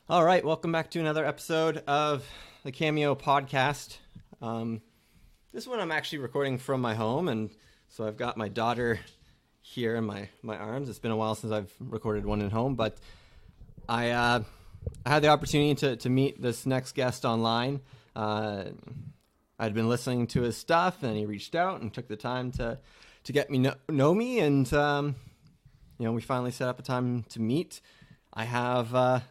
All right, welcome back to another episode of the Cameo podcast. This one I'm actually recording from my home, and so I've got my daughter here in my arms. It's been a while since I've recorded one at home, but I had the opportunity to meet this next guest online. I'd been listening to his stuff, and he reached out and took the time to get me know me, and we finally set up a time to meet. I have a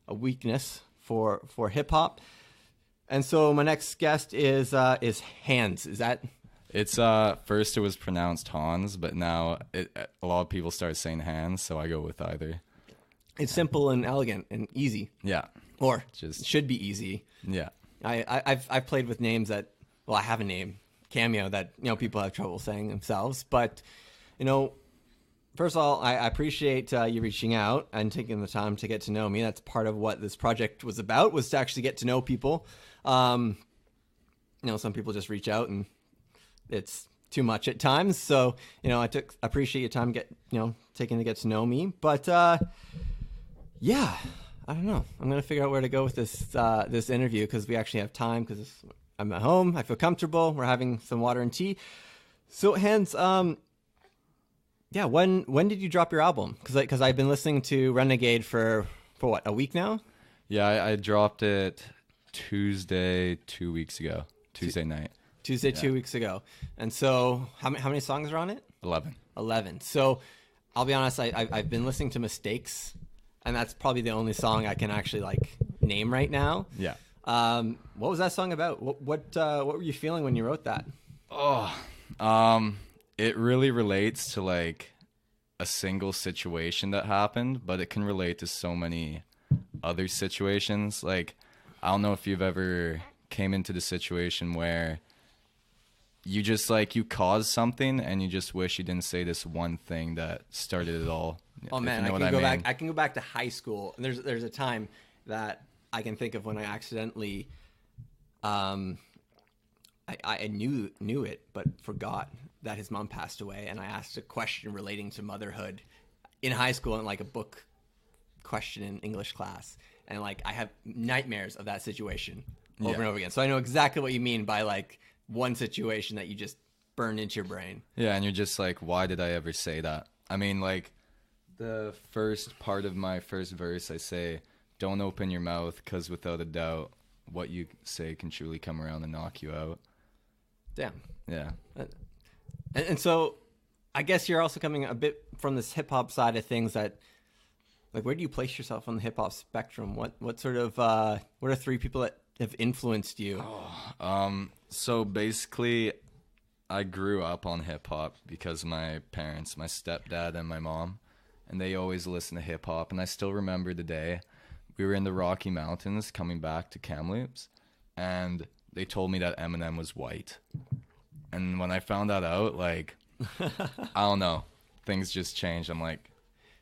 weakness for hip hop, and so my next guest is Hanz. Is that? It's first it was pronounced Hanz, but now a lot of people start saying Hanz, so I go with either. It's simple and elegant and easy. Yeah, or just should be easy. Yeah, I've played with names that, well, I have a name, Cameo, that people have trouble saying themselves, but first of all, I appreciate you reaching out and taking the time to get to know me. That's part of what this project was about, was to actually get to know people. Some people just reach out and it's too much at times. So, I appreciate your time taking to get to know me. But yeah, I don't know. I'm going to figure out where to go with this interview, because we actually have time, because I'm at home. I feel comfortable. We're having some water and tea. So, Hanz, yeah, when did you drop your album? Because I've been listening to Renegade for what, a week now? Yeah, I dropped it Tuesday 2 weeks ago. Tuesday night. Tuesday, yeah. 2 weeks ago. And so how many songs are on it? 11. So I'll be honest, I've been listening to Mistakes, and that's probably the only song I can actually name right now. Yeah. What was that song about? What were you feeling when you wrote that? It really relates to a single situation that happened, but it can relate to so many other situations. I don't know if you've ever came into the situation where you just you caused something and you just wish you didn't say this one thing that started it all. Oh man, I can go back to high school, and there's a time that I can think of when I accidentally I knew it, but forgot that his mom passed away, and I asked a question relating to motherhood in high school in a book question in English class, and I have nightmares of that situation over and over again. So I know exactly what you mean by one situation that you just burned into your brain. Yeah, and you're just why did I ever say that? I mean, the first part of my first verse, I say, "Don't open your mouth, 'cause without a doubt, what you say can truly come around and knock you out." Damn. Yeah. And so I guess you're also coming a bit from this hip hop side of things. That where do you place yourself on the hip hop spectrum? What sort of what are three people that have influenced you? So basically, I grew up on hip hop because of my parents, my stepdad and my mom, and they always listened to hip hop. And I still remember the day we were in the Rocky Mountains coming back to Kamloops, and they told me that Eminem was white. And when I found that out, I don't know, things just changed. I'm like,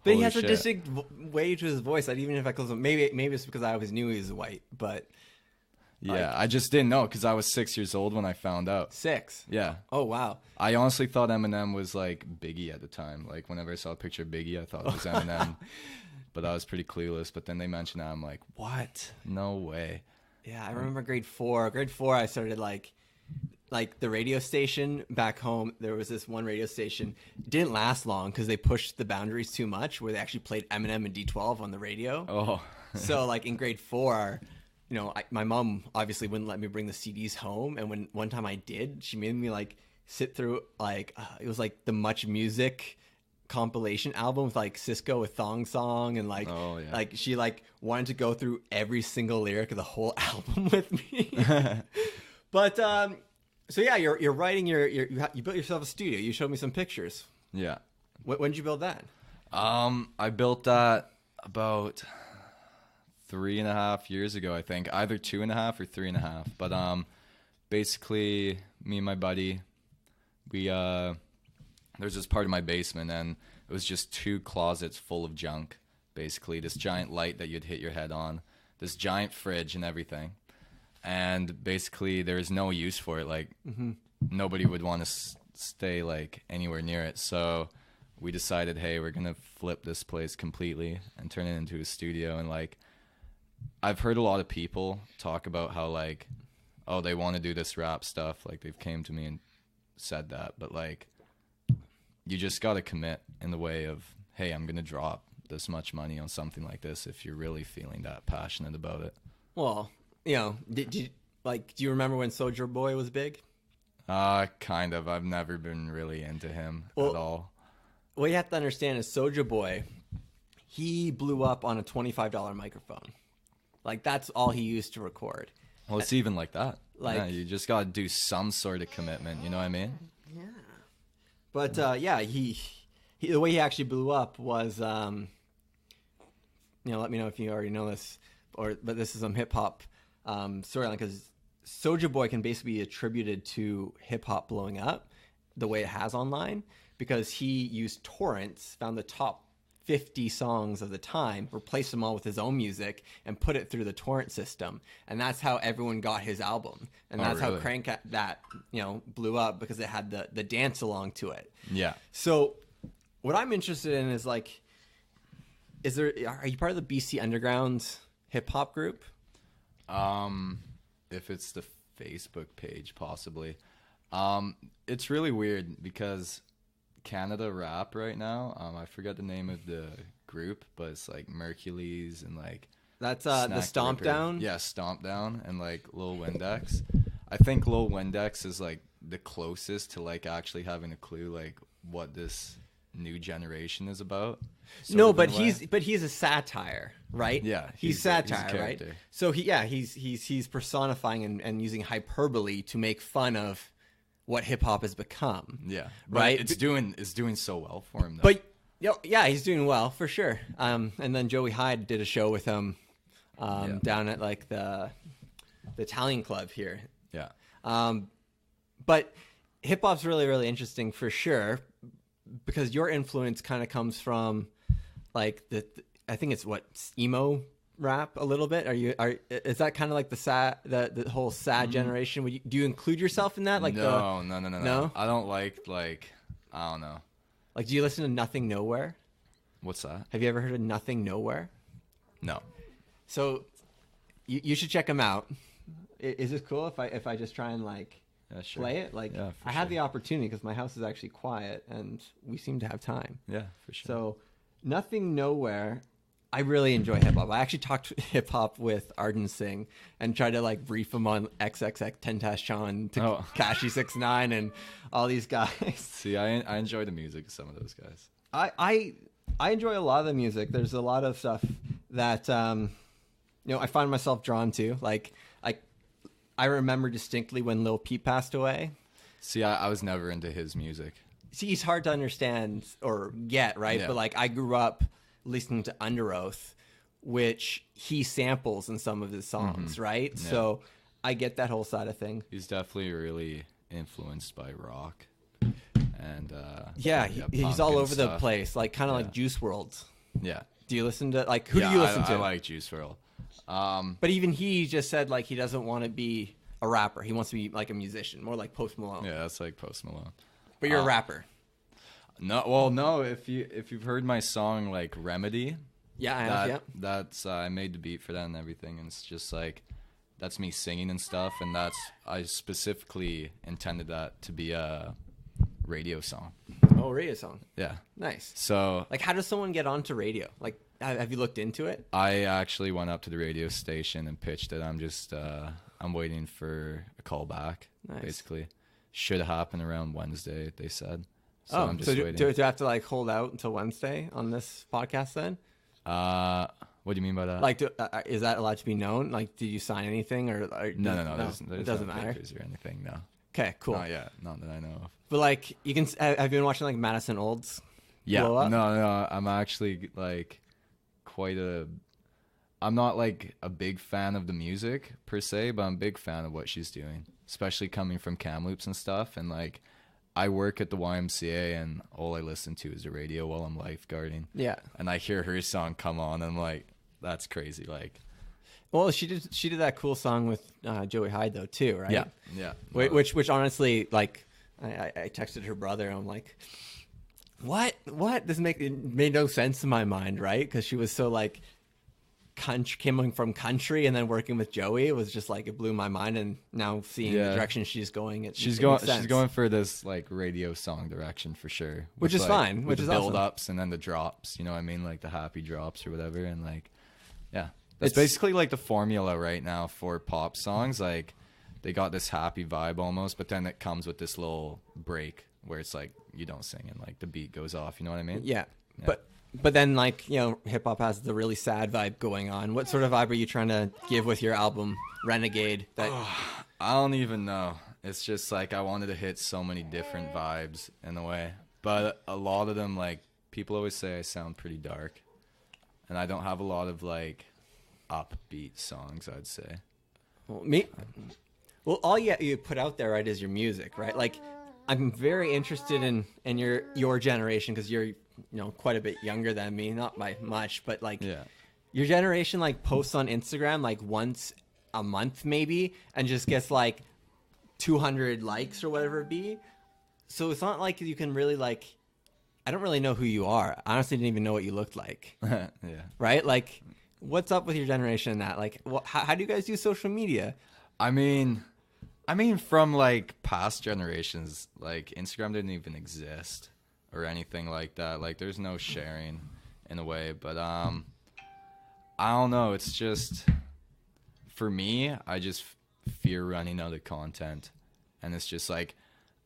but he has shit. A distinct way to his voice that even if I close him, maybe it's because I always knew he was white, but yeah, I just didn't know because I was 6 years old when I found out. 6? Yeah. Oh wow. I honestly thought Eminem was Biggie at the time. Whenever I saw a picture of Biggie, I thought it was Eminem, but I was pretty clueless. But then they mentioned that, I'm like, what? No way. Yeah, I remember grade 4. Grade 4, I started the radio station back home. There was this one radio station. It didn't last long because they pushed the boundaries too much, where they actually played Eminem and D12 on the radio. Oh. So in grade 4, my mom obviously wouldn't let me bring the CDs home, and when one time I did, she made me sit through it was the Much Music compilation album with Cisco with Thong Song, and oh, yeah. She wanted to go through every single lyric of the whole album with me. But so yeah, you're writing you built yourself a studio. You showed me some pictures. Yeah. When did you build that? I built that about 3.5 years ago, I think, either 2.5 or 3.5. But basically, me and my buddy, we there's this part of my basement, and it was just 2 closets full of junk. Basically, this giant light that you'd hit your head on, this giant fridge and everything. And basically, there's no use for it. Nobody would want to stay anywhere near it. So we decided, hey, we're gonna flip this place completely and turn it into a studio. And like, I've heard a lot of people talk about how like, oh, they want to do this rap stuff. Like they've came to me and said that, but like, you just got to commit in the way of, hey, I'm going to drop this much money on something like this if you're really feeling that passionate about it. Well, you know, do you remember when Soulja Boy was big? Kind of. I've never been really into him at all. What you have to understand is Soulja Boy, he blew up on a $25 microphone. Like, that's all he used to record. Well, it's even like that. Like, yeah, you just got to do some sort of commitment. You know what I mean? Yeah. But, he the way he actually blew up was, let me know if you already know this, but this is some hip-hop storyline, because Soulja Boy can basically be attributed to hip-hop blowing up the way it has online, because he used torrents, found the top 50 songs of the time, replaced them all with his own music, and put it through the torrent system. And that's how everyone got his album. And that's really? how Crank that, blew up, because it had the dance along to it. Yeah. So what I'm interested in is, like, are you part of the BC Underground hip hop group? If it's the Facebook page, possibly. It's really weird because Canada Rap right now, I forget the name of the group, but it's like Mercules and like that's the Stomp Ripper. Down. Yeah, Stomp Down and like Lil Windex. I think Lil Windex is like the closest to like actually having a clue like what this new generation is about. No, but he's a satire, right? Yeah, he's satire, right? So he's personifying and using hyperbole to make fun of what hip hop has become. Yeah, right. It's doing so well for him, though. But yeah, he's doing well for sure. And then Joey Hyde did a show with him down at like the Italian club here. Yeah. But hip hop's really, really interesting for sure, because your influence kind of comes from like I think it's emo rap a little bit. Is that kind of like the whole sad generation? Do you include yourself in that? Like no. I don't like I don't know. Like, do you listen to Nothing Nowhere? What's that? Have you ever heard of Nothing Nowhere? No. So you should check them out. Is this cool if I just try and play it? Like, yeah, I have the opportunity because my house is actually quiet and we seem to have time. Yeah, for sure. So Nothing Nowhere. I really enjoy hip hop. I actually talked hip hop with Arden Singh and tried to brief him on XXX Tentacion, Tekashi 6ix9ine, and all these guys. See, I enjoy the music of some of those guys. I enjoy a lot of the music. There's a lot of stuff that I find myself drawn to. Like I remember distinctly when Lil Peep passed away. See, I was never into his music. See, he's hard to understand or get, right? Yeah. But I grew up listening to Under Oath, which he samples in some of his songs, right? Yeah. So I get that whole side of thing. He's definitely really influenced by rock. And he's all over the place, like Juice WRLD. Yeah. Do you listen to who do you listen to? I like Juice WRLD. But even he just said he doesn't want to be a rapper. He wants to be a musician, more like Post Malone. Yeah, that's like Post Malone. But you're a rapper. No. If you've heard my song Remedy, yeah, I have. Yeah, that's I made the beat for that and everything, and it's just that's me singing and stuff, and I specifically intended that to be a radio song. Oh, radio song. Yeah, nice. So how does someone get onto radio? Have you looked into it? I actually went up to the radio station and pitched it. I'm just I'm waiting for a call back. Nice. Basically, should happen around Wednesday, they said. So I'm just waiting. Do I have to hold out until Wednesday on this podcast then? What do you mean by that? Is that allowed to be known? Did you sign anything or no. It doesn't matter or anything. No. Okay, cool. Not yet, not that I know of. But you can. Have you been watching Madison Olds? Yeah. Blow up? No. I'm actually I'm not a big fan of the music per se, but I'm a big fan of what she's doing, especially coming from Kamloops and stuff. And I work at the YMCA, and all I listen to is the radio while I'm lifeguarding. Yeah. And I hear her song come on, and I'm like, that's crazy. Well, she did that cool song with Joey Hyde though too, right? Yeah. Which honestly, I texted her brother. And I'm like, what? This made no sense in my mind, right? Because she was so like coming from country and then working with Joey. It was just like it blew my mind. And now seeing the direction she's going, she's going for this like radio song direction for sure, which is like, fine. Which is build awesome. ups and then the drops. You know what I mean? Like the happy drops or whatever. And like, yeah, that's basically like the formula right now for pop songs. Like they got this happy vibe almost, but then it comes with this little break where it's like you don't sing and like the beat goes off. You know what I mean? Yeah. But then like, you know, hip hop has the really sad vibe going on. What sort of vibe are you trying to give with your album Renegade? I don't even know. It's just like I wanted to hit so many different vibes in a way, but a lot of them, like people always say I sound pretty dark, and I don't have a lot of like upbeat songs, I'd say. Well, all you put out there, right, is your music, right? Like, I'm very interested in your generation because you're, you know, quite a bit younger than me, not by much, but like your generation like posts on Instagram like once a month maybe and just gets like 200 likes or whatever it be. So it's not like you can really like, I don't really know who you are. I honestly didn't even know what you looked like. Yeah. Right? Like, what's up with your generation and that? Like, how do you guys do social media? I mean, from like past generations, like Instagram didn't even exist or anything like that. Like, there's no sharing in a way. But I don't know. It's just for me, I just fear running out of content, and it's just like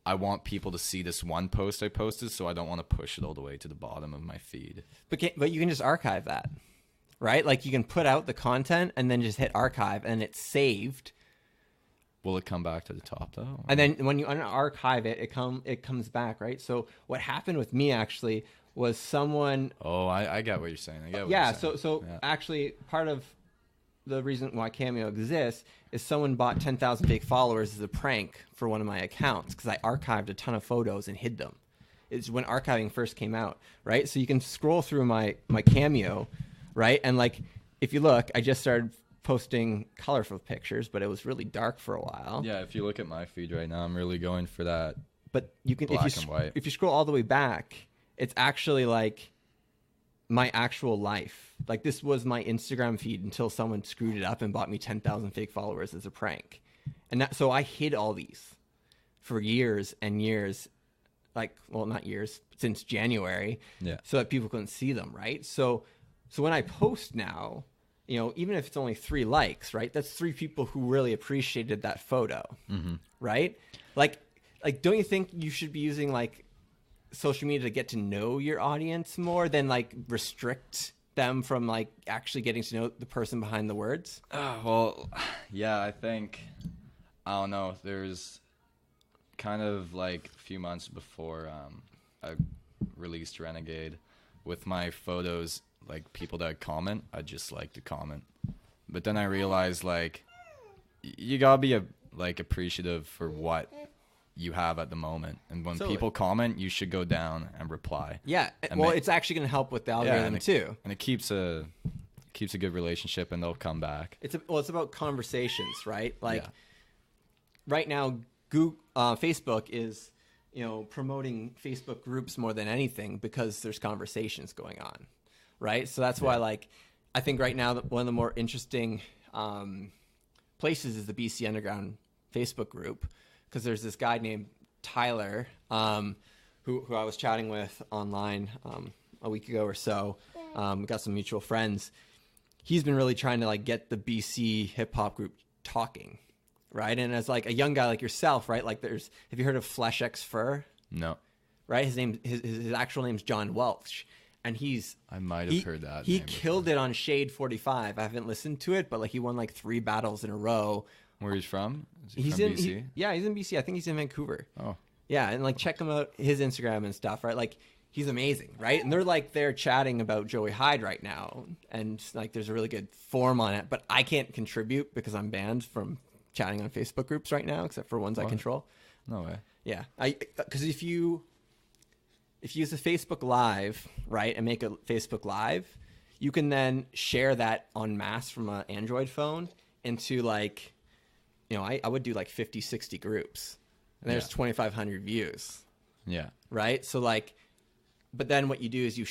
I want people to see this one post I posted, so I don't want to push it all the way to the bottom of my feed. But you can just archive that, right? Like you can put out the content and then just hit archive, and it's saved. Will it come back to the top though? And then when you unarchive it, it comes back, right? So what happened with me actually was someone. Oh, I get what you're saying. I get what you're saying. So actually, part of the reason why Cameo exists is someone bought 10,000 fake followers as a prank for one of my accounts because I archived a ton of photos and hid them. It's when archiving first came out, right? So you can scroll through my Cameo, right? And like, if you look, I just started posting colorful pictures, but it was really dark for a while. Yeah, if you look at my feed right now, I'm really going for that. But you can, black and white. If you scroll all the way back, it's actually like my actual life. Like this was my Instagram feed until someone screwed it up and bought me 10,000 fake followers as a prank. And so I hid all these for years and years, like, well, not years, since January, so that people couldn't see them, right? So when I post now, you know, even if it's only 3 likes, right? That's 3 people who really appreciated that photo, right? Like, don't you think you should be using like social media to get to know your audience more than like restrict them from like actually getting to know the person behind the words? Well, yeah, I think, I don't know. There's kind of like a few months before I released Renegade with my photos. Like people that comment, I just like to comment, but then I realized like you gotta be appreciative for what you have at the moment, and when people comment, you should go down and reply. Yeah, and it's actually gonna help with the algorithm too, and it keeps a good relationship, and they'll come back. It's about conversations, right? Like right now, Facebook is promoting Facebook groups more than anything because there's conversations going on. Right. So that's why, like, I think right now that one of the more interesting places is the BC Underground Facebook group, because there's this guy named Tyler who I was chatting with online a week ago or so. We got some mutual friends. He's been really trying to like get the BC hip hop group talking. Right. And as like a young guy like yourself. Right. Like have you heard of Flesh X Fur? No. Right. His actual name's John Welch. And I might have heard that. He killed it on Shade 45. I haven't listened to it, but like he won like 3 battles in a row. Where he's from? He's in BC? He's in BC. I think he's in Vancouver. Oh. Yeah, and like check him out, his Instagram and stuff, right? Like he's amazing, right? And they're chatting about Joey Hyde right now, and like there's a really good forum on it, but I can't contribute because I'm banned from chatting on Facebook groups right now, except for ones I control. No way. Yeah, because if you use a Facebook Live, right, and make a Facebook Live, you can then share that en masse from an Android phone into like, I would do like 50, 60 groups. And there's 2,500 views. Yeah. Right? So like, but then what you do is you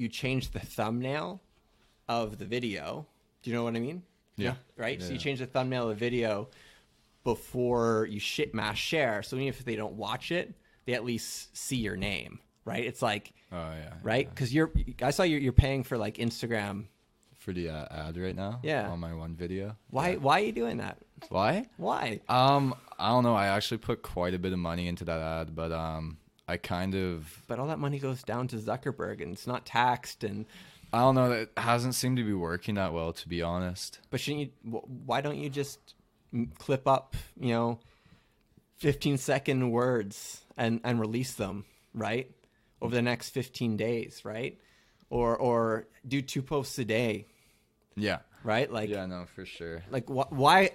change the thumbnail of the video. Do you know what I mean? Yeah. Right? Yeah. So you change the thumbnail of the video before you mass share. So even if they don't watch it, they at least see your name, right? It's like, Oh yeah. right? Yeah. Because I saw you're paying for like Instagram. For the ad right now. Yeah. On my one video. Why? Yeah. Why are you doing that? Why? Why? I don't know. I actually put quite a bit of money into that ad, but I kind of. But all that money goes down to Zuckerberg, and it's not taxed. And I don't know. It hasn't seemed to be working that well, to be honest. but shouldn't you? Why don't you just clip up, 15-second words and release them, right, over the next 15 days, right, or do 2 posts a day, Yeah. right? Like, Yeah, no, for sure. like why?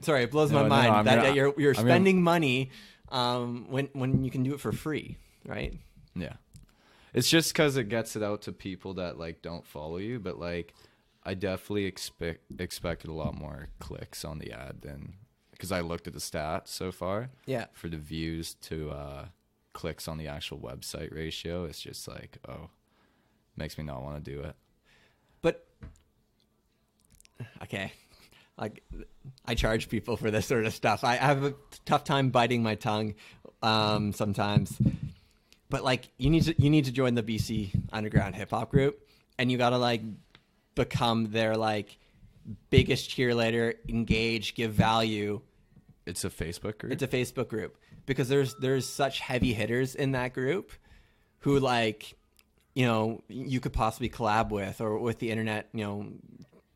Sorry, it blows my No, mind that I'm you're gonna- spending money when you can do it for free, right? Yeah. It's just because it gets it out to people that like don't follow you, but like I definitely expected a lot more clicks on the ad than because I looked at the stats so far. Yeah. For the views to clicks on the actual website ratio, it's just like, makes me not want to do it. But okay, like I charge people for this sort of stuff. I have a tough time biting my tongue sometimes. But like you need to join the BC Underground Hip Hop group, and you gotta like become their like biggest cheerleader, engage, give value. It's a Facebook group. It's a Facebook group because there's such heavy hitters in that group who like you could possibly collab with or with the internet,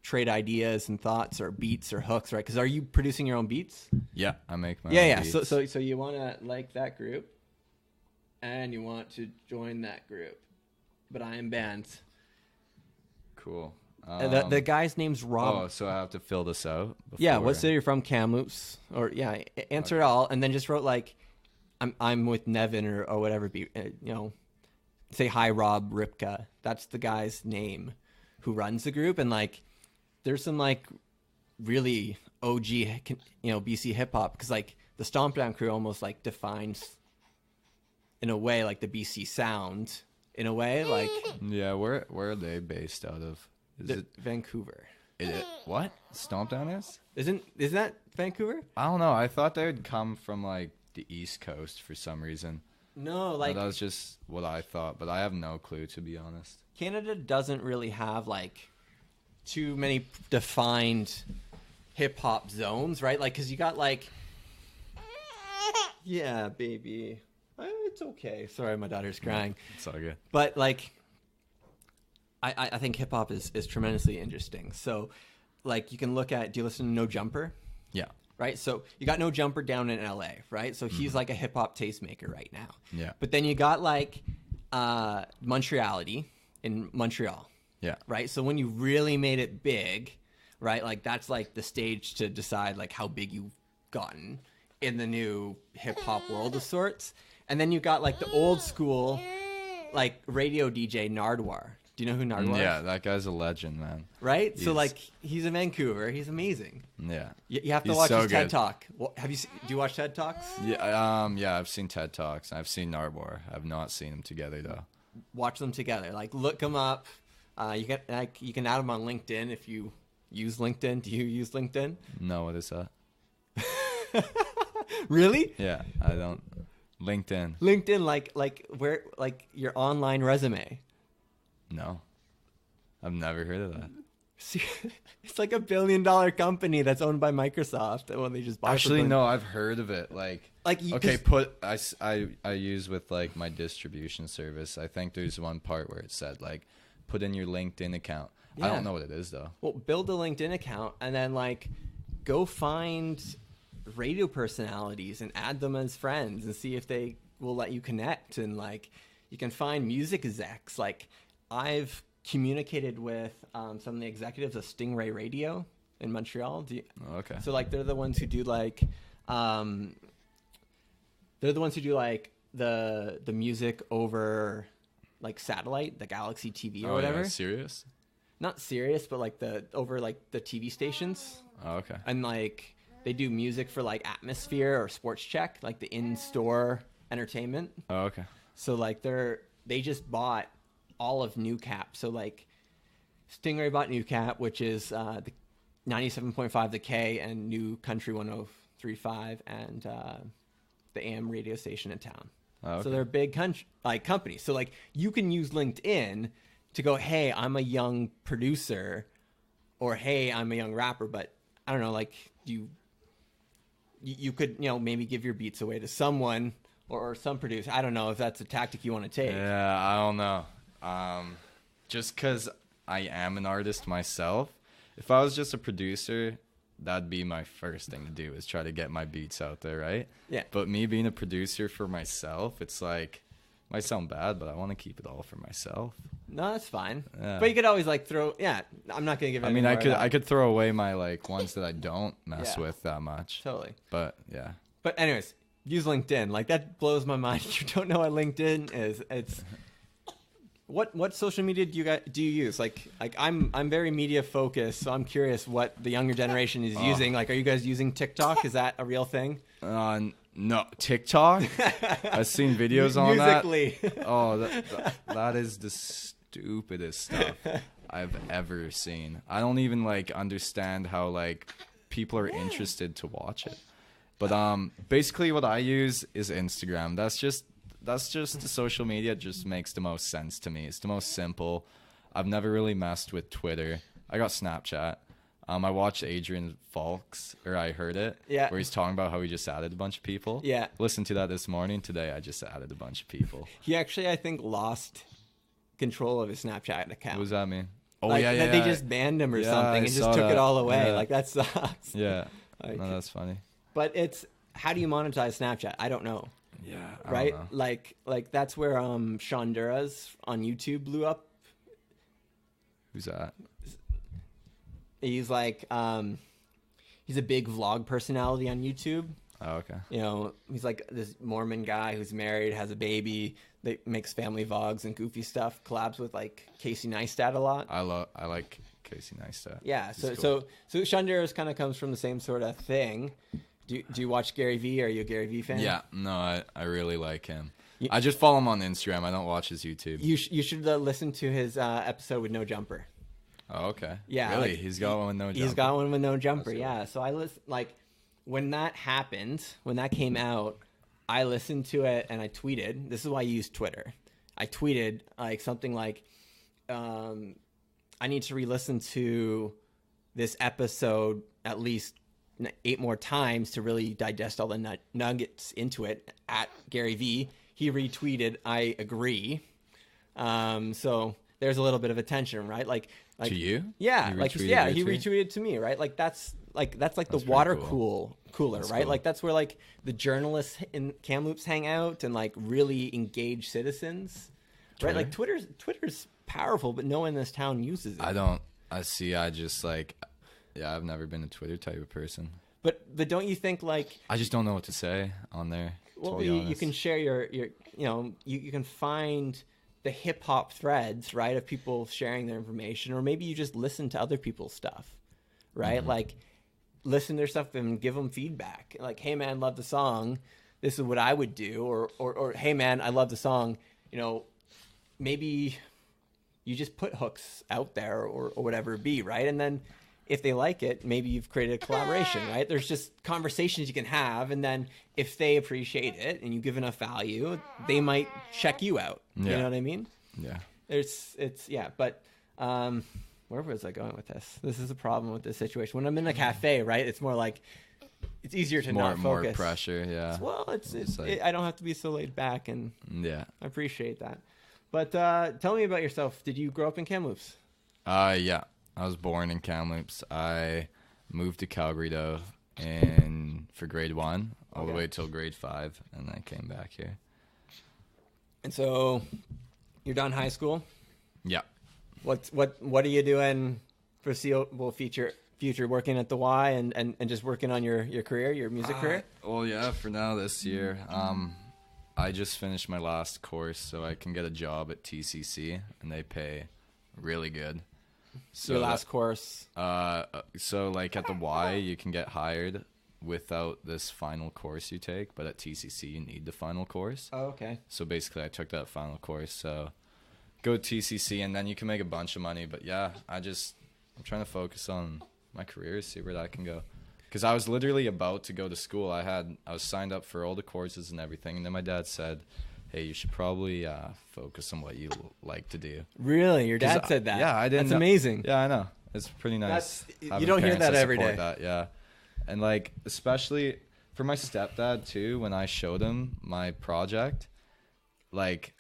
trade ideas and thoughts or beats or hooks, right? Because are you producing your own beats? Yeah, I make my own Yeah. beats. So you want to like that group, and you want to join that group, but I am banned. Cool. The guy's name's Rob. Oh, so I have to fill this out. Yeah, before- what city you're from? Kamloops, or answer it all, and then just wrote like, I'm with Nevin or whatever. Say hi, Rob Ripka. That's the guy's name, who runs the group, and like, there's some like really OG, BC hip hop, because like the Stomp Down crew almost like defines, in a way, like the BC sound. In a way, like Yeah, where are they based out of? Is it Vancouver. what? Stomp Down is? Isn't that Vancouver? I don't know. I thought they would come from like the East Coast for some reason. No, But like that was just what I thought, but I have no clue, to be honest. Canada doesn't really have like too many defined hip hop zones, right? Like, cause you got like, yeah, baby, it's okay. Sorry, my daughter's crying. It's all good. But like, I think hip hop is tremendously interesting. So, like, you can look at. Do you listen to No Jumper? Yeah. Right. So you got No Jumper down in LA, right? So he's like a hip hop tastemaker right now. Yeah. But then you got like Montreality in Montreal. Yeah. Right. So when you really made it big, right? Like that's like the stage to decide like how big you've gotten in the new hip hop world of sorts. And then you got like the old school, like radio DJ Nardwar. Do you know who Nardwar is? Yeah, that guy's a legend, man. Right? So He's- like he's in Vancouver. He's amazing. Yeah. You have to He's watch so his TED good. Talk. Do you watch TED Talks? Yeah, I've seen TED Talks. I've seen Narbor. I've not seen them together though. Watch them together. Like look them up. You can add them on LinkedIn if you use LinkedIn. Do you use LinkedIn? No, what is that? Really? Yeah, I don't. LinkedIn. LinkedIn, like where like your online resume. No. I've never heard of that. It's like $1 billion company that's owned by Microsoft. Well, they just bought. Actually, it. no, I've heard of it. Okay, I use with like my distribution service. I think there's one part where it said like, put in your LinkedIn account. I Yeah. don't know what it is though. Well, build a LinkedIn account and then like go find radio personalities and add them as friends and see if they will let you connect. And like you can find music execs. Like I've communicated with some of the executives of Stingray Radio in Montreal. Okay. So like they're the ones who do like the music over like satellite, the Galaxy TV or whatever. Yeah, serious? Not serious, but like the TV stations. Oh, okay. And like they do music for like Atmosphere or Sports Check, like the in-store entertainment. Oh, okay. So like they're they just bought all of New Cap. So like Stingray bought New Cap, which is the 97.5 The K and New Country 103.5 and the AM radio station in town. Oh, okay. So they're a big company. So like you can use LinkedIn to go, hey, I'm a young producer, or hey, I'm a young rapper, but I don't know, like you could, maybe give your beats away to someone or some producer. I don't know if that's a tactic you want to take. Yeah, I don't know. Just because I am an artist myself, if I was just a producer, that'd be my first thing to do, is try to get my beats out there, right? Yeah. But me being a producer for myself, it's like, might sound bad, but I want to keep it all for myself. No, that's fine. Yeah. But you could always like throw. Yeah, I'm not gonna give. I could throw away my like ones that I don't mess Yeah. with that much. Totally. But yeah. But anyways, use LinkedIn. Like that blows my mind. You don't know what LinkedIn is. It's what social media do you use? Like I'm very media focused, so I'm curious what the younger generation is using. Like, are you guys using TikTok? Is that a real thing? No, TikTok. I've seen videos on Musically. that. Oh, that is the stupidest stuff I've ever seen. I don't even like understand how like people are interested to watch it. But basically what I use is Instagram. That's just the social media. It just makes the most sense to me. It's the most simple. I've never really messed with Twitter. I got Snapchat. I watched Adrian Falks, or I heard it, Yeah. where he's talking about how he just added a bunch of people. Yeah. Listened to that this morning. Today, I just added a bunch of people. He actually, I think, lost control of his Snapchat account. What does that mean? Oh, Like, yeah. that they just banned him or something and just took it all away. Yeah. Like, that sucks. Yeah. Like, No, that's funny. but it's, how do you monetize Snapchat? I don't know. Yeah. I Right? don't know. Like that's where Sean Duras on YouTube blew up. Who's that? He's like he's a big vlog personality on YouTube. Oh, okay. He's like this Mormon guy who's married, has a baby, that makes family vlogs and goofy stuff, collabs with like Casey Neistat a lot. I like Casey Neistat. Yeah, He's cool. so Sean Duras kind of comes from the same sort of thing. Do you watch Gary Vee? Are you a Gary Vee fan? Yeah, no, I really like him. I just follow him on Instagram. I don't watch his YouTube. You should listen to his episode with No Jumper. Oh, okay. Yeah, Really? like, He's got one with no jumper. He's got one with No Jumper. That's Yeah. So I listen, like when that happened, when that came out, I listened to it and I tweeted. This is why I use Twitter. I tweeted like something like, I need to re-listen to this episode at least 8 more times to really digest all the nuggets into it. At Gary Vee, he retweeted, I agree. So there's a little bit of attention, right? Like to you? Yeah, He like retweeted yeah, your he tweet? retweeted to me, right? Like that's the pretty water cool. cooler, That's right? cool. Like that's where like the journalists in Kamloops hang out and like really engaged citizens, right? Like Twitter's powerful, but no one in this town uses it. I just like, yeah, I've never been a Twitter type of person. But don't you think like I just don't know what to say on there. well you can share your you can find the hip hop threads, right, of people sharing their information, or maybe you just listen to other people's stuff, right? Mm-hmm. Like listen to their stuff and give them feedback. Like, hey man, love the song. This is what I would do, or hey man, I love the song. Maybe you just put hooks out there or whatever it be, right? And then if they like it, maybe you've created a collaboration, right? There's just conversations you can have, and then if they appreciate it and you give enough value, they might check you out. Yeah. You know what I mean? Yeah. But where was I going with this? This is a problem with this situation. When I'm in a cafe, right? It's more like it's easier to not More focus. pressure, yeah. Well, it's like- I don't have to be so laid back, and Yeah. I appreciate that. But tell me about yourself. Did you grow up in Kamloops? Yeah. I was born in Kamloops. I moved to Calgary though for grade 1 all the way till grade 5, and I came back here. And so you're done high school. Yeah. What are you doing for foreseeable future working at the Y and just working on your career, your music career? Well, yeah, for now this year, I just finished my last course, so I can get a job at TCC, and they pay really good. So your last course. So like at the Y, you can get hired without this final course you take, but at TCC you need the final course. Oh, okay. So basically I took that final course. So go to TCC and then you can make a bunch of money. But yeah, I'm trying to focus on my career, see where that can go. Because I was literally about to go to school. I was signed up for all the courses and everything. And then my dad said, hey, you should probably focus on what you like to do. Really? Your dad said that? Yeah, I didn't. That's amazing. Yeah, I know. It's pretty nice. You don't hear that every day. That, yeah. And like, especially for my stepdad too, when I showed him my project, like,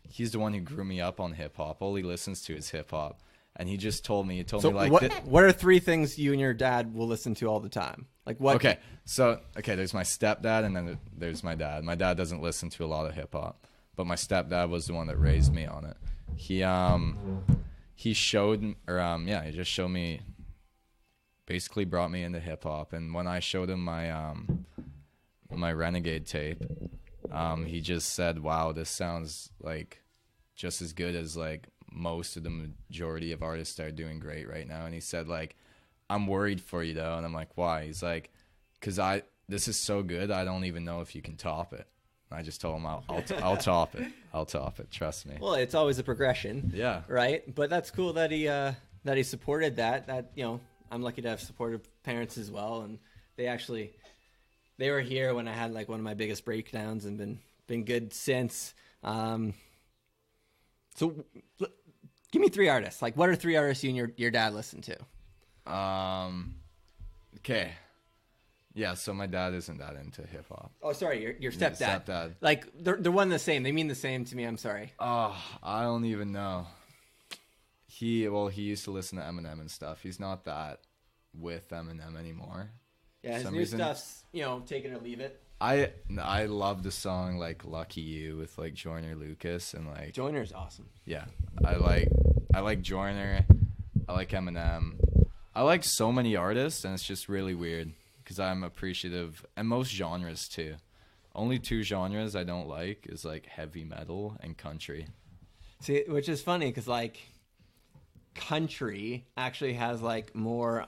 he's the one who grew me up on hip hop. All he listens to is hip hop. And he just told me like, what are 3 things you and your dad will listen to all the time? Like what? Okay. So, there's my stepdad and then there's my dad. My dad doesn't listen to a lot of hip hop, but my stepdad was the one that raised me on it. He just showed me, basically brought me into hip hop. And when I showed him my Renegade tape, he just said, wow, this sounds like just as good as like most of the majority of artists that are doing great right now. And he said, like, I'm worried for you though. And I'm like, why? He's like, because this is so good, I don't even know if you can top it. And I just told him I'll top it. I'll top it. Trust me. Well, it's always a progression. Yeah. Right. But that's cool that he supported that. That, you know, I'm lucky to have supportive parents as well. And they were here when I had like one of my biggest breakdowns and been good since. So give me 3 artists. Like, what are 3 artists you and your dad listen to? Okay. Yeah, so my dad isn't that into hip hop. Oh, sorry, your stepdad. Yeah, stepdad. Like, they're one and the same. They mean the same to me. I'm sorry. Oh, I don't even know. He used to listen to Eminem and stuff. He's not that with Eminem anymore. Yeah, his new stuff's, you know, take it or leave it. I love the song like Lucky You with like Joyner Lucas and like Joyner's awesome. Yeah. I like Joyner. I like Eminem. I like so many artists and it's just really weird because I'm appreciative and most genres too. Only 2 genres I don't like is like heavy metal and country. See, which is funny because like country actually has like more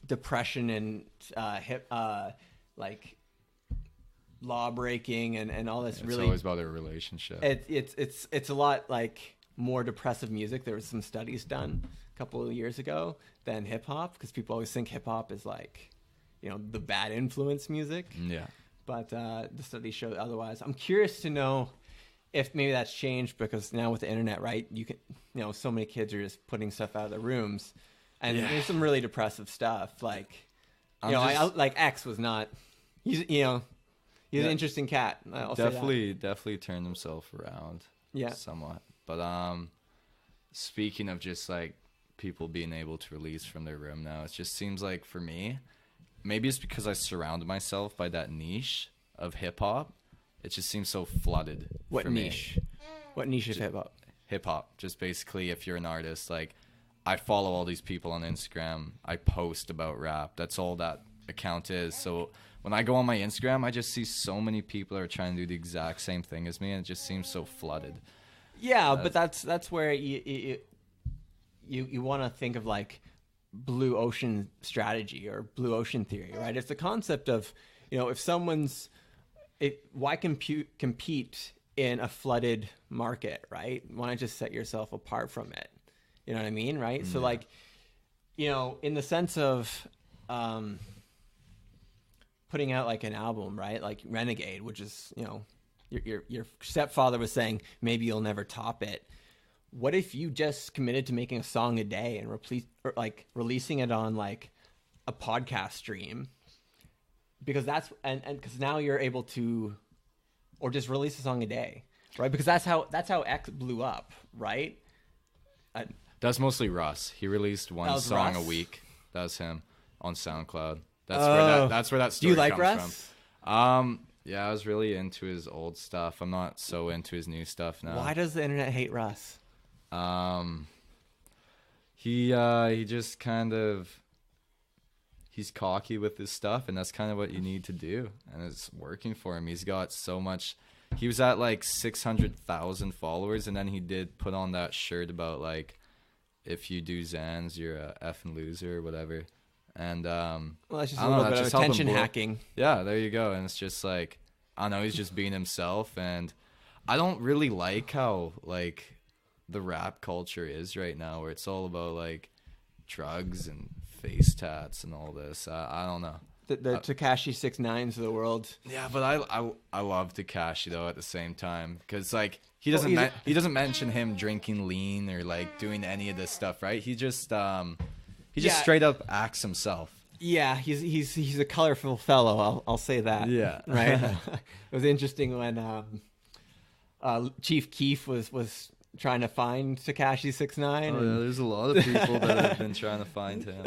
depression and hip like law breaking and all this. It's always about a relationship. It's a lot like more depressive music. There was some studies done a couple of years ago than hip hop because people always think hip hop is like, you know, the bad influence music. Yeah. But the studies show otherwise. I'm curious to know if maybe that's changed because now with the internet, right? You can, you know, so many kids are just putting stuff out of their rooms, and there's some really depressive stuff. Like, you know, like X was not. He's an interesting cat. I'll definitely turned himself around. Yeah, somewhat. But speaking of just like people being able to release from their room now, it just seems like for me, maybe it's because I surround myself by that niche of hip hop. It just seems so flooded. What for niche? Me. What niche is hip hop? Hip hop. Just basically, if you're an artist, like I follow all these people on Instagram. I post about rap. That's all that account is. So when I go on my Instagram, I just see so many people are trying to do the exact same thing as me, and it just seems so flooded. Yeah, but that's where you want to think of like blue ocean strategy or blue ocean theory, right? It's the concept of, you know, if someone's why compete in a flooded market, right? Why not just set yourself apart from it? You know what I mean, right? Yeah. So like, you know, in the sense of putting out like an album, right? Like Renegade, which is, you know, your stepfather was saying maybe you'll never top it. What if you just committed to making a song a day and releasing it on like a podcast stream? Because that's and because now you're able to, or just release a song a day, right? Because that's how X blew up, right? That's mostly Russ. He released one song Russ? a week. That's him on SoundCloud. That's where that story Do you like comes Russ? From. Yeah, I was really into his old stuff. I'm not so into his new stuff now. Why does the internet hate Russ? He just kind of, he's cocky with his stuff, and that's kind of what you need to do, and it's working for him. He's got so much. He was at like 600,000 followers, and then he did put on that shirt about like, if you do Zans, you're a effing loser or whatever. And Well, that's just I a don't know, little bit that of just helped him attention blow- hacking. Yeah, there you go. And it's just like, I don't know, he's just being himself. And I don't really like how like the rap culture is right now, where it's all about like drugs and face tats and all this. I don't know. The Tekashi 6ix9ines of the world. Yeah, but I love Tekashi though at the same time, because like he Well, doesn't he doesn't mention him drinking lean or like doing any of this stuff, right? He just Yeah. straight up acts himself. Yeah, he's a colorful fellow. I'll say that. Yeah. Right. It was interesting when Chief Keef was trying to find Tekashi 6ix9ine. Oh, yeah, there's a lot of people that have been trying to find him.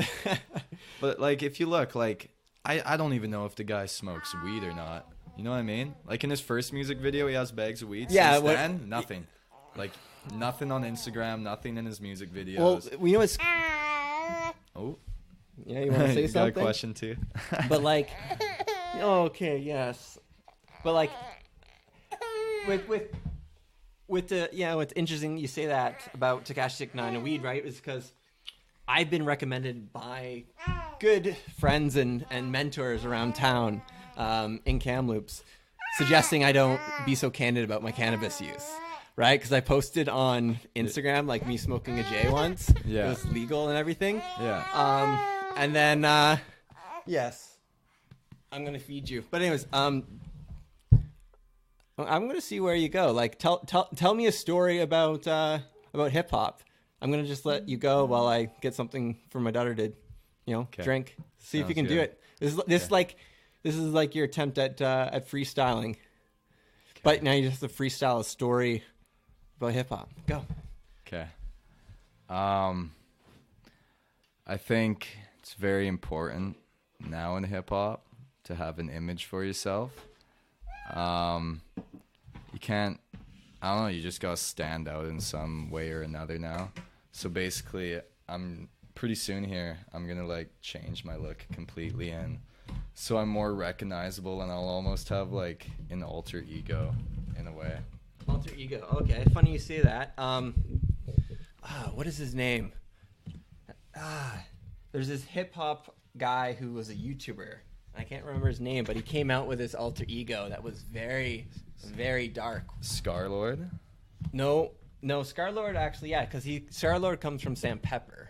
But like, if you look, like, I don't even know if the guy smokes weed or not. You know what I mean? Like in his first music video, he has bags of weed. Yeah, Since then, nothing. Like nothing on Instagram, nothing in his music videos. Well, you know what's... Oh, Yeah, you want to say you something? got a question too? But like, okay, yes, but like, with the what's interesting you say that about Tekashi 6ix9ine and weed, right? Is because I've been recommended by good friends and mentors around town in Kamloops, suggesting I don't be so candid about my cannabis use. Right, because I posted on Instagram like me smoking a J once. Yeah. It was legal and everything. Yeah. And then, yes, I'm gonna feed you. But anyways, I'm gonna see where you go. Like, tell me a story about hip hop. I'm gonna just let you go while I get something for my daughter to, drink. See if you Sounds can do good. it. This is like your attempt at freestyling. But now you just have to freestyle a story about hip hop. Go. Okay. I think it's very important now in hip hop to have an image for yourself. You can't, I don't know, you just gotta stand out in some way or another now. So basically, I'm pretty soon here, I'm gonna like change my look completely, and so I'm more recognizable, and I'll almost have like an alter ego in a way. Alter ego. Okay, funny you say that. What is his name? There's this hip hop guy who was a YouTuber. I can't remember his name, but he came out with his alter ego that was very, very dark. Scarlord? No, Scarlord actually, yeah, because Scarlord comes from Sam Pepper.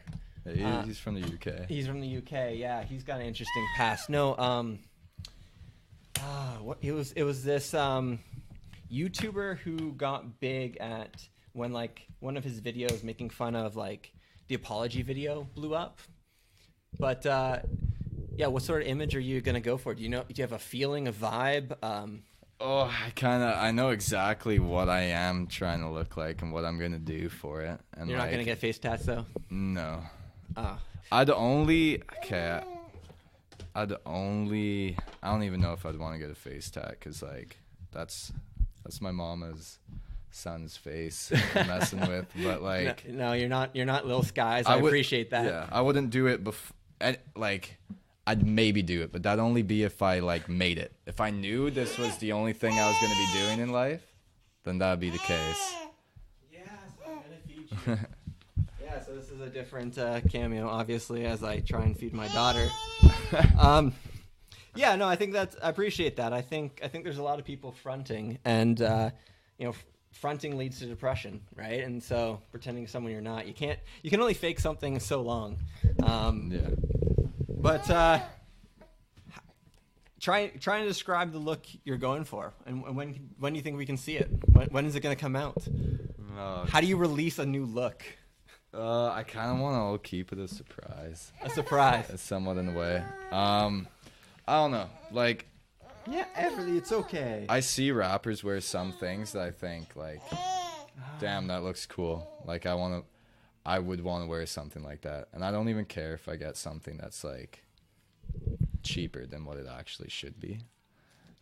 He's from the UK. He's from the UK, yeah. He's got an interesting past. No, it was this YouTuber who got big at when like one of his videos making fun of like the apology video blew up. But yeah, what sort of image are you gonna go for? Do you have a feeling, a vibe? I know exactly what I am trying to look like and what I'm gonna do for it. And you're not gonna get face tats though? No. Oh. I don't even know if I'd want to get a face tat, because like that's my mama's son's face I'm messing with. But like, no, you're not Lil Skies. I appreciate that. Yeah, I wouldn't do it like, I'd maybe do it, but that'd only be if I like made it. If I knew this was the only thing I was gonna be doing in life, then that'd be the case. Yes, I'm gonna feed you. Yeah, so this is a different cameo, obviously, as I try and feed my daughter. Yeah, no, I appreciate that. I think there's a lot of people fronting, and fronting leads to depression, right? And so pretending someone you're not, you can only fake something so long. Yeah. But try to describe the look you're going for, and when do you think we can see it? When is it going to come out? How do you release a new look? I kind of want to keep it a surprise. A surprise. Somewhat in a way. I don't know. Like, yeah, it's okay. I see rappers wear some things that I think like, damn, that looks cool. Like I would want to wear something like that. And I don't even care if I get something that's like cheaper than what it actually should be.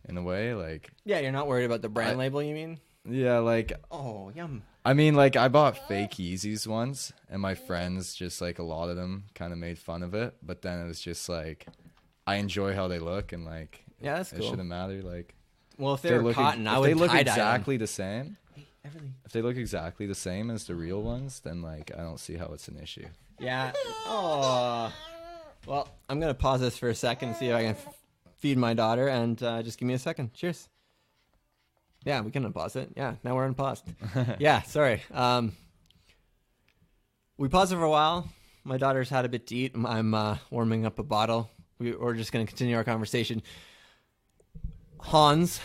In a way, like, yeah, you're not worried about the brand label, you mean? Yeah, like, oh, yum. I mean, like, I bought fake Yeezys once, and my friends, just like a lot of them, kind of made fun of it. But then it was just like, I enjoy how they look, and like, yeah, that's cool. It shouldn't matter. Like, well, if they're cotton, I would tie-dye them. If they look exactly the same, if they look exactly the same as the real ones, then like, I don't see how it's an issue. Yeah. Oh. Well, I'm going to pause this for a second and see if I can feed my daughter, and just give me a second. Cheers. Yeah, we can unpause it. Yeah, now we're unpaused. Yeah, sorry. We paused it for a while. My daughter's had a bit to eat. I'm warming up a bottle. We're just going to continue our conversation. Hanz,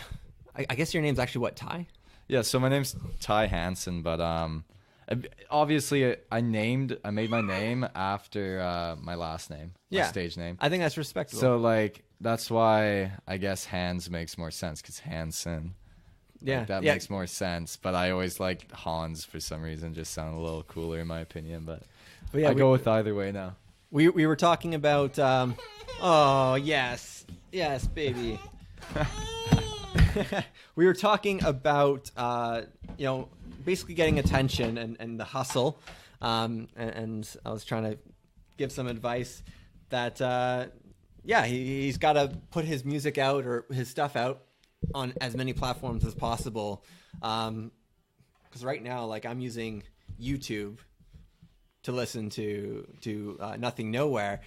I guess your name's actually what, Ty? Yeah, so my name's Ty Hansen, but obviously I made my name after my last name, my stage name. I think that's respectable. So like that's why I guess Hanz makes more sense, because Hansen. Yeah, like, that makes more sense. But I always liked Hans for some reason. Just sounded a little cooler in my opinion. But yeah, I go with either way now. We were talking about. Oh yes, baby. We were talking about basically getting attention and the hustle, and I was trying to give some advice that he's got to put his music out or his stuff out on as many platforms as possible, because right now, like, I'm using YouTube to listen to Nothing Nowhere,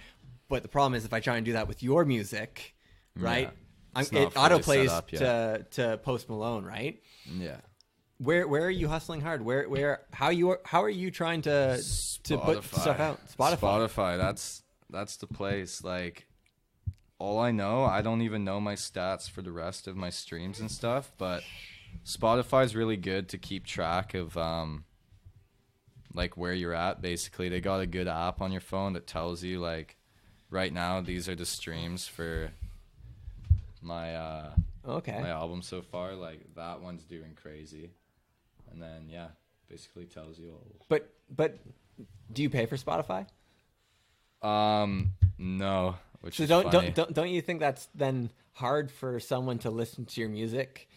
but the problem is if I try and do that with your music, right, it autoplays to Post Malone, right? Yeah. Where are you hustling hard? How are you trying to put stuff out? Spotify, that's the place. Like, all I know, I don't even know my stats for the rest of my streams and stuff, but Spotify's really good to keep track of like where you're at. Basically, they got a good app on your phone that tells you, like, right now these are the streams for my my album so far. Like, that one's doing crazy, and then basically tells you all. But do you pay for Spotify? No. Which so don't you think that's then hard for someone to listen to your music,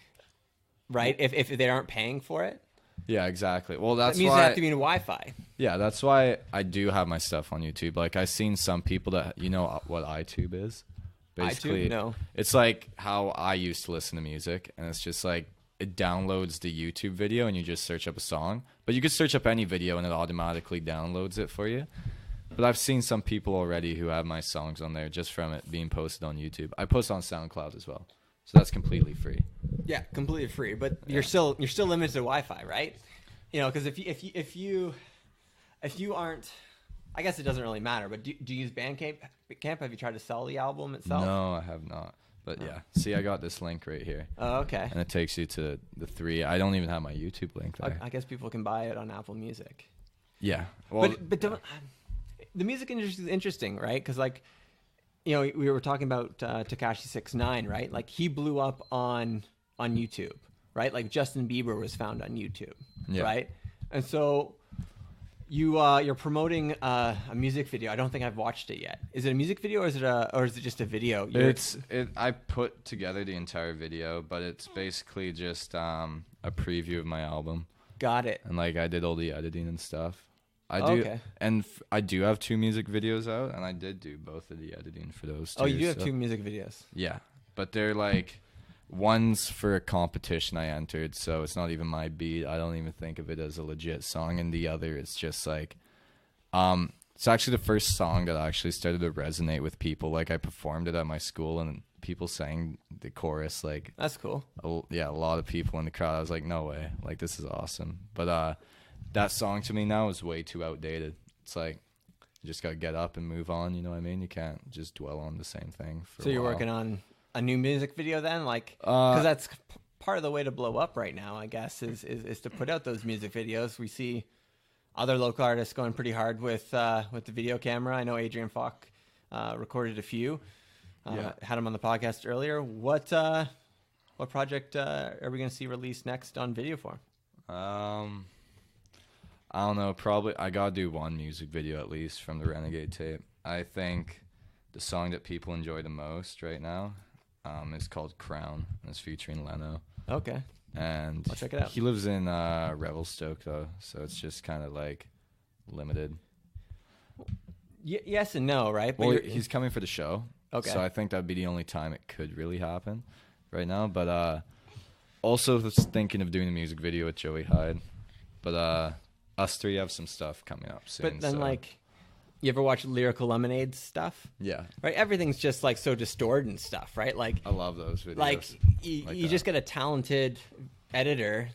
right? If they aren't paying for it. Yeah, exactly. Well, that means why they have to be in Wi-Fi. Yeah, that's why I do have my stuff on YouTube. Like, I've seen some people that, you know what iTube is? Basically, iTube? No. It's like how I used to listen to music, and it's just like it downloads the YouTube video and you just search up a song. But you could search up any video and it automatically downloads it for you. But I've seen some people already who have my songs on there just from it being posted on YouTube. I post on SoundCloud as well, so that's completely free. Yeah, completely free. But you're still limited to Wi-Fi, right? You know, because if you aren't, I guess it doesn't really matter. But do you use Bandcamp? Have you tried to sell the album itself? No, I have not. But yeah, see, I got this link right here. Oh, okay. And it takes you to the 3. I don't even have my YouTube link there. I guess people can buy it on Apple Music. Yeah. Well, but don't. The music industry is interesting, right? Because, like, you know, we were talking about Tekashi 6ix9ine, right? Like, he blew up on YouTube, right? Like, Justin Bieber was found on YouTube, right? And so you're promoting a music video. I don't think I've watched it yet. Is it a music video or is it just a video? I put together the entire video, but it's basically just a preview of my album. Got it. And, like, I did all the editing and stuff. I do have 2 music videos out, and I did do both of the editing for those 2. Oh, you do have 2 music videos? Yeah, but they're like, one's for a competition I entered, so it's not even my beat. I don't even think of it as a legit song, and the other is just like, it's actually the first song that actually started to resonate with people. Like, I performed it at my school, and people sang the chorus. Like, that's cool. A lot of people in the crowd. I was like, no way, like, this is awesome. But that song to me now is way too outdated. It's like, you just got to get up and move on, you know what I mean? You can't just dwell on the same thing for So you're working on a new music video then? Like, because that's part of the way to blow up right now, I guess, is to put out those music videos. We see other local artists going pretty hard with the video camera. I know Adrian Falk recorded a few. Had him on the podcast earlier. What project are we going to see released next on video form? I don't know. Probably I gotta do one music video at least from the Renegade tape. I think the song that people enjoy the most right now is called Crown. It's featuring Leno. Okay. And I'll check it out. He lives in Revelstoke though, so it's just kind of like limited. Yes and no, right? But well, he's coming for the show. Okay. So I think that'd be the only time it could really happen right now. But also was thinking of doing a music video with Joey Hyde. But us 3 have some stuff coming up soon. But then, like, You ever watch Lyrical Lemonade's stuff? Yeah. Right? Everything's just like so distorted and stuff, right? Like I love those videos. like you just get a talented editor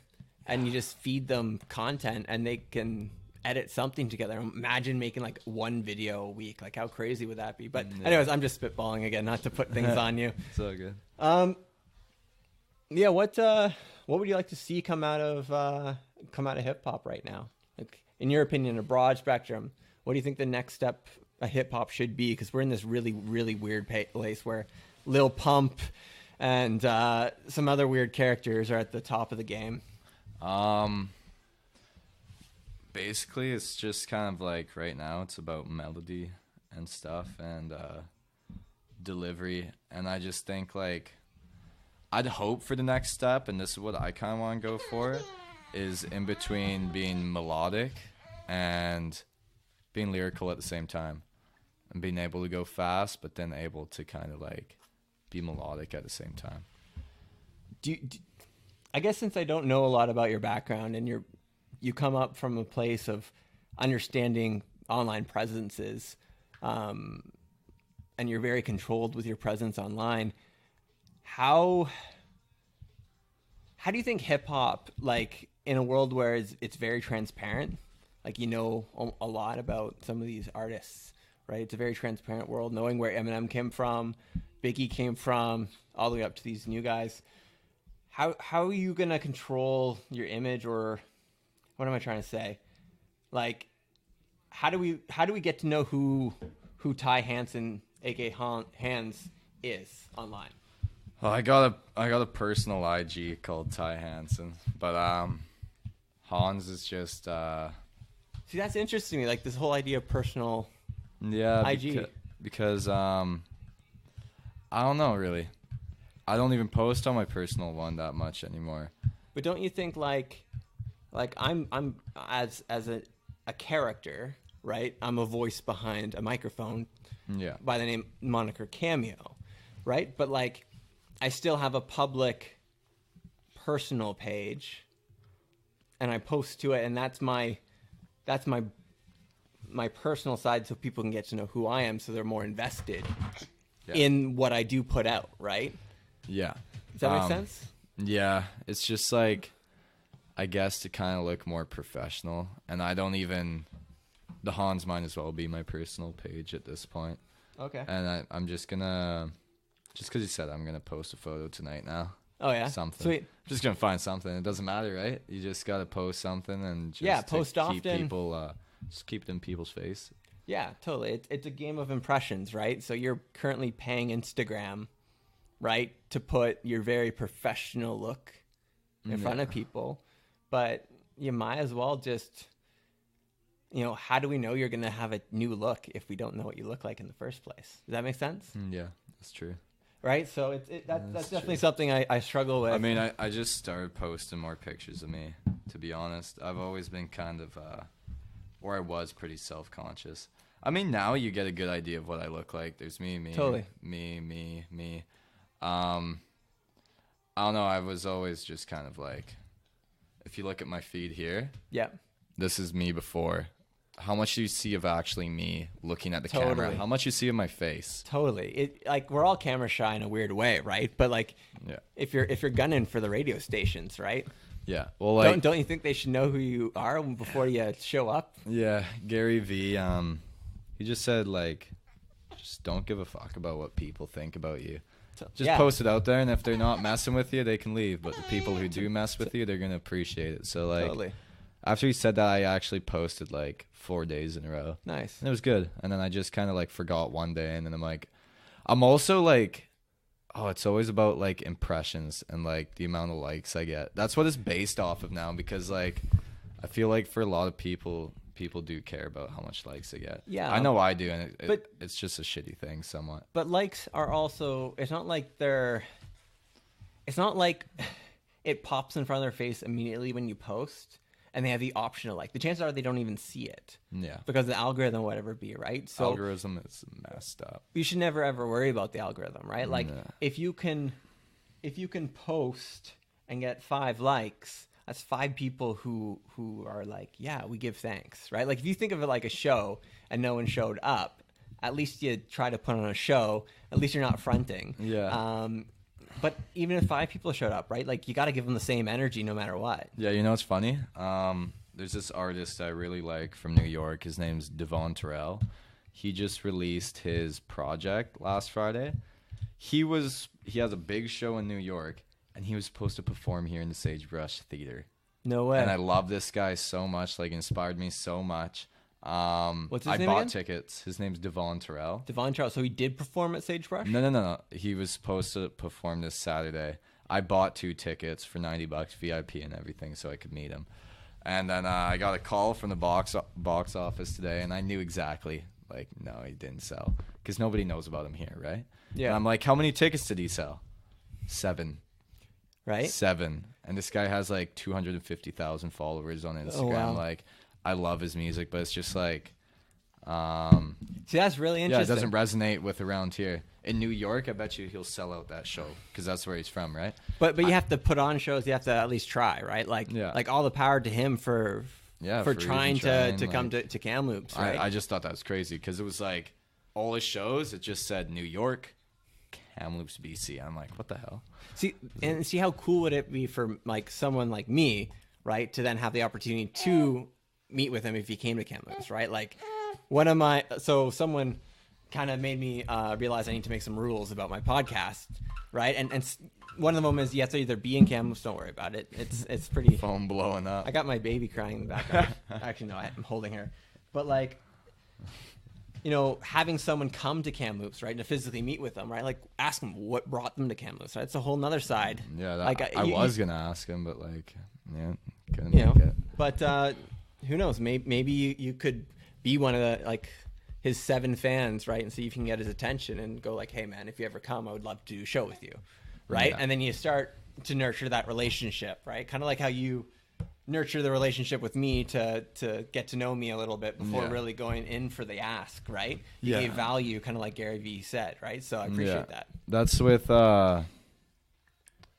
and you just feed them content and they can edit something together. Imagine making like one video a week. Like how crazy would that be? But anyways, I'm just spitballing again, not to put things on you. So good. Yeah, what would you like to see come out of hip hop right now? Like in your opinion, a broad spectrum, what do you think the next step of hip hop should be? Because we're in this really, really weird place where Lil Pump and some other weird characters are at the top of the game. Basically, it's just kind of like right now it's about melody and stuff and delivery. And I just think like I'd hope for the next step, and this is what I kind of want to go for, is in between being melodic and being lyrical at the same time. And being able to go fast, but then able to kind of like be melodic at the same time. I guess since I don't know a lot about your background and you come up from a place of understanding online presences, and you're very controlled with your presence online, how do you think hip hop, like in a world where it's very transparent, like you know a lot about some of these artists, right? It's a very transparent world, knowing where Eminem came from, Biggie came from, all the way up to these new guys. How are you gonna control your image, or what am I trying to say? Like, how do we get to know who Ty Hansen, aka Hanz, is online? Well, I got a personal IG called Ty Hansen, but Hans is just See, that's interesting to me, like this whole idea of personal IG. Because I don't know really. I don't even post on my personal one that much anymore. But don't you think like I'm as a character, right? I'm a voice behind a microphone. Yeah. By the name moniker Cameo, right? But like I still have a public personal page and I post to it, and that's my personal side, so people can get to know who I am, so they're more invested in what I do put out, right? Yeah. Does that make sense? Yeah. It's just like, I guess to kind of look more professional, and I don't even, the Hans might as well be my personal page at this point. Okay. And I'm just gonna, just because you said I'm gonna post a photo tonight now. Oh yeah. Something. Sweet. I'm just gonna find something. It doesn't matter, right? You just gotta post something and just post keep often. people, just keep it in people's face. Yeah, totally. It's a game of impressions, right? So you're currently paying Instagram, right, to put your very professional look in front of people, but you might as well just, how do we know you're going to have a new look if we don't know what you look like in the first place? Does that make sense? Yeah, that's true. Right? So that's definitely something I struggle with. I mean, I just started posting more pictures of me, to be honest. I've always been kind of, or I was pretty self-conscious. I mean, now you get a good idea of what I look like. There's me, totally. me. I don't know. I was always just kind of like, if you look at my feed here, this is me before. How much do you see of actually me looking at the camera? How much you see of my face? Totally. Like we're all camera shy in a weird way, right? But like, if you're gunning for the radio stations, right? Yeah. Well, like, don't you think they should know who you are before you show up? Yeah. Gary V. He just said like, just don't give a fuck about what people think about you. Just post it out there, and if they're not messing with you, they can leave. But the people who do mess with you, they're gonna appreciate it. So like, after he said that, I actually posted like 4 days in a row. Nice. And it was good. And then I just kind of like forgot one day, and then I'm also like, oh, it's always about like impressions and like the amount of likes I get. That's what it's based off of now, because like I feel like for a lot of people do care about how much likes they get. Yeah. I know I do, and it's just a shitty thing somewhat. But likes are also, it's not like it pops in front of their face immediately when you post and they have the option to like. The chances are they don't even see it. Yeah. Because the algorithm will whatever be, right? So algorithm is messed up. You should never ever worry about the algorithm, right? Like if you can post and get 5 likes, that's 5 people who are like, yeah, we give thanks, right? Like if you think of it like a show and no one showed up, at least you try to put on a show. At least you're not fronting. Yeah. But even if 5 people showed up, right? Like you got to give them the same energy no matter what. Yeah, you know what's funny? There's this artist I really like from New York. His name's Devon Terrell. He just released his project last Friday. He has a big show in New York, and he was supposed to perform here in the Sagebrush Theater. No way. And I love this guy so much, like inspired me so much. What's his name I bought again? tickets. His name's Devon Terrell. Devon Charles. So he did perform at Sagebrush? No. He was supposed to perform this Saturday. I bought 2 tickets for $90 VIP and everything so I could meet him. And then I got a call from the box office today, and I knew exactly. Like, no, he didn't sell. Because nobody knows about him here, right? Yeah. And I'm like, how many tickets did he sell? 7. Right? 7. And this guy has like 250,000 followers on Instagram. Oh, wow. Like, I love his music, but it's just like, See, that's really yeah, it interesting. doesn't resonate with around here. In New York, I bet you he'll sell out that show because that's where he's from, right? But you have to put on shows. You have to at least try, right? Like Yeah. like all the power to him for for trying even to trying, come like- to Kamloops, right? I just thought that was crazy because it was like all his shows, it just said New York, Kamloops, BC. I'm like, what the hell? See how cool would it be for like someone like me, right, to then have the opportunity to meet with him if he came to Kamloops, right? Like someone kind of made me realize I need to make some rules about my podcast, right? And one of them is you have to either be in Kamloops. Don't worry about it. It's pretty. Phone blowing up. I got my baby crying in the background. Actually, no, I'm holding her. But like, having someone come to Kamloops, right, and to physically meet with them, right, like ask them what brought them to Kamloops. Right, it's a whole nother side. Yeah, like I was gonna ask him, but like, yeah, couldn't you know. make it. But who knows? Maybe you could be one of the like his 7 fans, right, and see if you can get his attention and go like, hey man, if you ever come, I would love to do a show with you, right? Yeah. And then you start to nurture that relationship, right? Kind of like how you nurture the relationship with me to get to know me a little bit before really going in for the ask, right? You gave value, kind of like Gary Vee said, right? So I appreciate that. That's with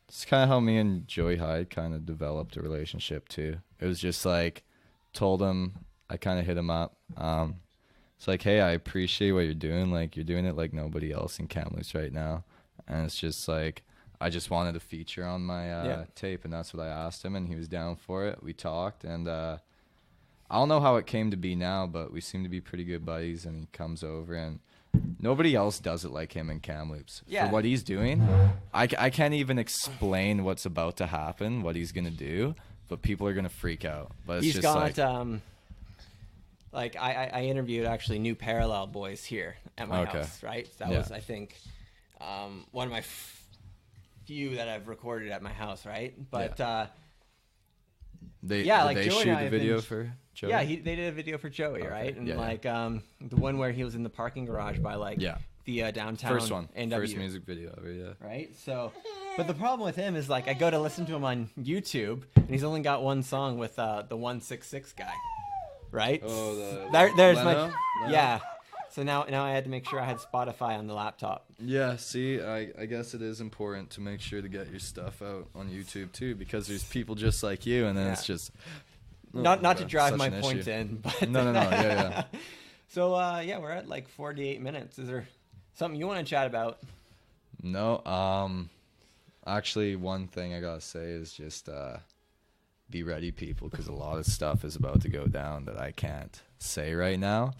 it's kind of how me and Joey Hyde kind of developed a relationship too. It was just like, told him, I kind of hit him up. It's like, hey, I appreciate what you're doing. Like, you're doing it like nobody else in Kamloops right now. And it's just like, I just wanted a feature on my tape, and that's what I asked him, and he was down for it. We talked, and I don't know how it came to be now, but we seem to be pretty good buddies, and he comes over, and nobody else does it like him in Kamloops. Yeah. For what he's doing, I can't even explain what's about to happen, what he's going to do, but people are going to freak out. But it's He's just got like I interviewed actually New Parallel boys here at my house, right? That was, I think, one of my few that I've recorded at my house, right? But they like they Joey shoot and I the have video been- for Joey? yeah, they did a video for Joey, right? And like the one where he was in the parking garage by like the downtown First one. NW, First music video ever, yeah. right? So, but the problem with him is like I go to listen to him on YouTube, and he's only got one song with the 166 guy, right? Oh, there's Leno? my yeah. So now I had to make sure I had Spotify on the laptop. Yeah, see, I guess it is important to make sure to get your stuff out on YouTube too, because there's people just like you, and then it's just not to drive such my an point issue. in, but No, yeah. So we're at like 48 minutes. Is there something you want to chat about? No, actually, one thing I gotta say is just be ready, people, because a lot of stuff is about to go down that I can't say right now,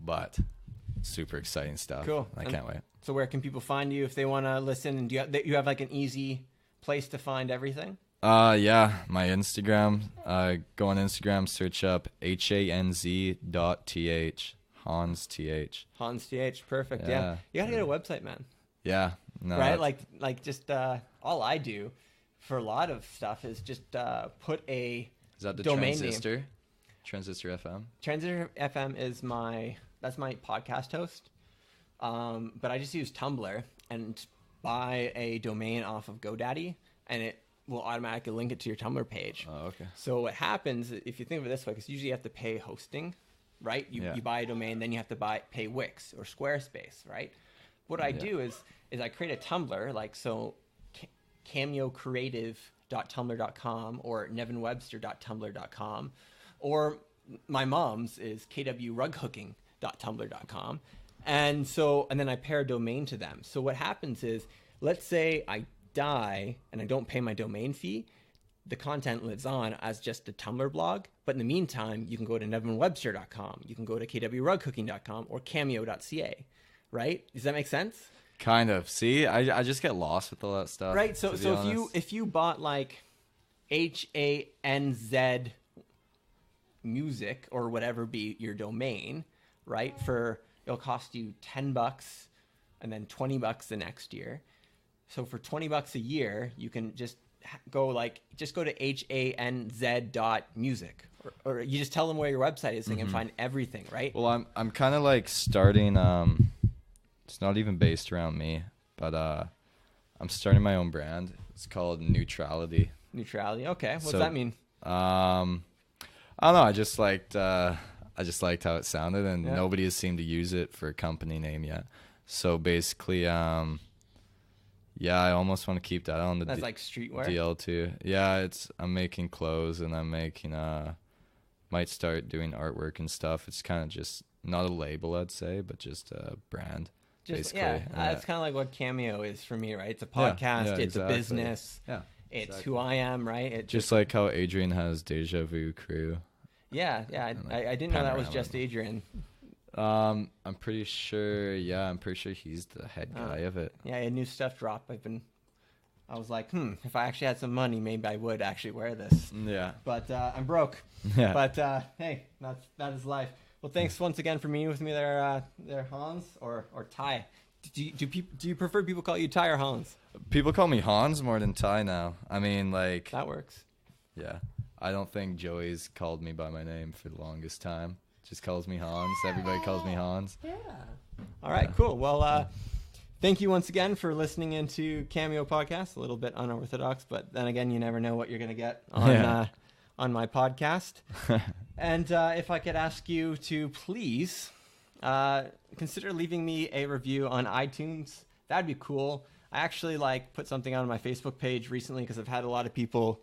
but super exciting stuff. Cool. I can't wait. So where can people find you if they want to listen? And do you have like an easy place to find everything? Yeah, my Instagram. Go on Instagram, search up HANZ.TH, Hanz TH. Hanz TH, perfect. Yeah. Yeah. You gotta get a website, man. Yeah, no, Right? Like just all I do for a lot of stuff is just put a is that the domain Transistor? Transistor FM. Transistor FM is that's my podcast host. But I just use Tumblr and buy a domain off of GoDaddy, and it will automatically link it to your Tumblr page. Oh, okay. So what happens, if you think of it this way, because usually you have to pay hosting, right? You buy a domain, then you have to pay Wix or Squarespace, right? What I do is I create a Tumblr, like so Cameo Creative kwwebster.tumblr.com or nevinwebster.tumblr.com, or my mom's is kwrughooking.tumblr.com. And then I pair a domain to them. So what happens is, let's say I die and I don't pay my domain fee, the content lives on as just a Tumblr blog. But in the meantime, you can go to nevinwebster.com, you can go to kwrughooking.com or kameo.ca, right? Does that make sense? Kind of. See, I just get lost with all that stuff. Right. So if you bought like HANZ music or whatever be your domain, right? It'll cost you $10 and then $20 the next year. So for $20 a year, you can just go to hanz.music, or you just tell them where your website is, so they can find everything, right? Well, I'm kind of like starting. It's not even based around me, but I'm starting my own brand. It's called Neutrality. Neutrality. Okay. What does that mean? I don't know. I just liked how it sounded, and nobody has seemed to use it for a company name yet. So basically, I almost want to keep that on the That's like streetwear. DL too. Yeah, I'm making clothes, and I'm making might start doing artwork and stuff. It's kind of just not a label, I'd say, but just a brand. Basically. It's kind of like what Cameo is for me, right? It's a podcast, it's a business, it's who I am, right? It just like how Adrian has Deja Vu Crew. Yeah. I didn't know that was just Adrian. I'm pretty sure he's the head guy of it. Yeah, new stuff drop. I was like, if I actually had some money, maybe I would actually wear this. Yeah. But I'm broke. Yeah. But hey, that is life. Well, thanks once again for meeting with me there, Hans or Ty. Do you prefer people call you Ty or Hans? People call me Hans more than Ty now. I mean, like, that works. Yeah. I don't think Joey's called me by my name for the longest time. Just calls me Hans. Everybody calls me Hans. Yeah. All right, cool. Well, thank you once again for listening into Cameo Podcast. A little bit unorthodox, but then again, you never know what you're going to get on my podcast. And if I could ask you to please consider leaving me a review on iTunes, that'd be cool. I actually put something out on my Facebook page recently because I've had a lot of people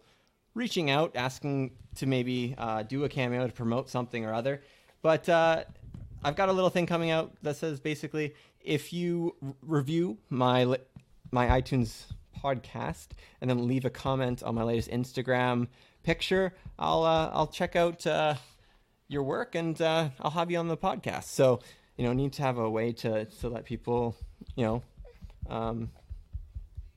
reaching out asking to maybe do a cameo to promote something or other. But I've got a little thing coming out that says basically, if you review my iTunes podcast and then leave a comment on my latest Instagram picture, I'll check out your work and I'll have you on the podcast. So need to have a way to let people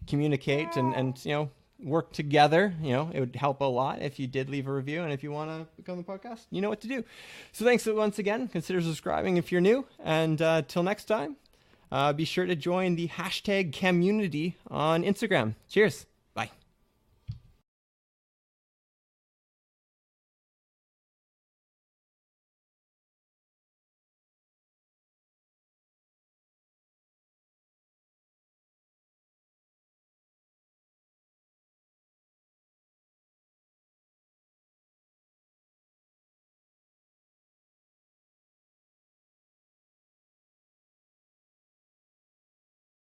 communicate and work together. It would help a lot if you did leave a review, and if you want to become the podcast, you know what to do. So thanks once again. Consider subscribing if you're new, and till next time, be sure to join the #community on Instagram. Cheers.